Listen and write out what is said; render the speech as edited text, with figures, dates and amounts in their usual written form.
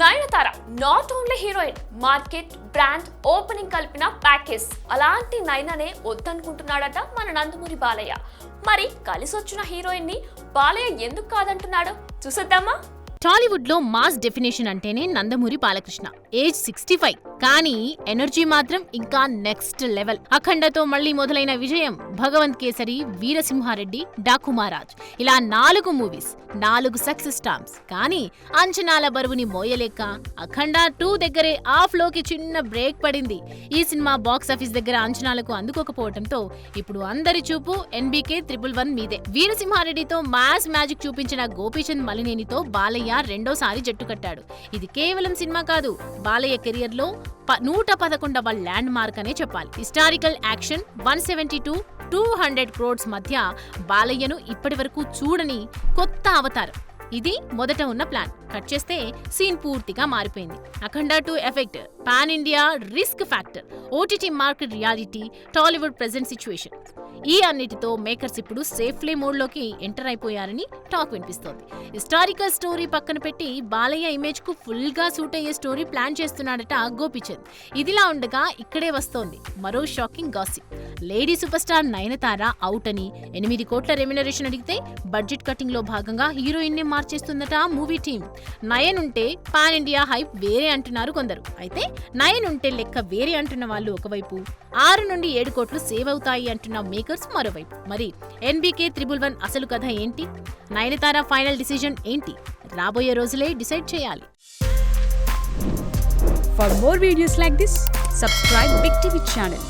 Nayanthara not only heroine, market, brand, opening కలిపిన package. అలాంటి నయననే వద్దనుకుంటున్నాడట మన నందమూరి బాలయ్య. మరి కలిసొచ్చిన హీరోయిన్ ని బాలయ్య ఎందుకు కాదంటున్నాడో చూసేద్దామా? టాలీవుడ్ లో మాస్ డెఫినేషన్ అంటేనే నందమూరి బాలకృష్ణ. ఏజ్ 65 కానీ ఎనర్జీ మాత్రం ఇంకా నెక్స్ట్ లెవెల్. అఖండతో మళ్లీ మొదలైన విజయం, భగవంత్ కేసరి, వీరసింహారెడ్డి, డాకు మహారాజ్, ఇలా 4 మూవీస్, 4 సక్సెస్ స్టార్స్. కానీ అంచనాల బరువుని మోయలేక అఖండ 2 దగ్గరే ఆ ఫ్లోకి చిన్న బ్రేక్ పడింది. ఈ సినిమా బాక్సాఫీస్ దగ్గర అంచనాలకు అందుకోకపోవడంతో ఇప్పుడు అందరి చూపు NBK 111 మీదే. వీరసింహారెడ్డితో మాస్ మ్యాజిక్ చూపించిన గోపీచంద్ మలినేనితో బాలయ్య రెండోసారి జట్టు కట్టాడు. ఇది కేవలం సినిమా కాదు, బాలయ్య కెరియర్ లో 111వ ల్యాండ్ మార్క్ అనే చెప్పాలి. హిస్టారికల్ యాక్షన్, 170-200 crores మధ్య బాలయ్యను ఇప్పటి వరకు చూడని కొత్త అవతారం. ఇది మొదట ఉన్న ప్లాన్. కట్ చేస్తే సీన్ పూర్తిగా మారిపోయింది. అఖండ 2 effect, pan India risk factor, OTT market reality, Tollywood present situation, ఈ అన్నిటితో మేకర్స్ ఇప్పుడు సేఫ్లీ మోడ్ లోకి ఎంటర్ అయిపోయారని టాక్ వినిపిస్తోంది. హిస్టారికల్ స్టోరీ పక్కన పెట్టి బాలయ్య ఇమేజ్ కు ఫుల్ గా సూట్ అయ్యే స్టోరీ ప్లాన్ చేస్తున్నాడట గోపీచంద్. ఇదిలా ఉండగా ఇక్కడే వస్తోంది మరో shocking gossip. Lady super star Nayanthara out అని 8 కోట్ల రెమ్యునరేషన్ అడిగితే బడ్జెట్ కటింగ్ లో భాగంగా హీరోయిన్ ని మార్చేస్తుందట మూవీ టీమ్. నయన్ ఉంటే పాన్ ఇండియా హైప్ వేరే అంటున్నారు కొందరు. అయితే నయన్ ఉంటే లెక్క వేరే అంటున్న వాళ్ళు ఒకవైపు, 6-7 కోట్లు సేవ్ అవుతాయి అంటున్న మేకర్స్ మరోవైపు. మరి NBK 111 అసలు కథ ఏంటి? నయనతార ఫైనల్ డిసిజన్ ఏంటి? రాబోయే రోజులే డిసైడ్ చేయాలి. For more videos like this, subscribe Big TV channel.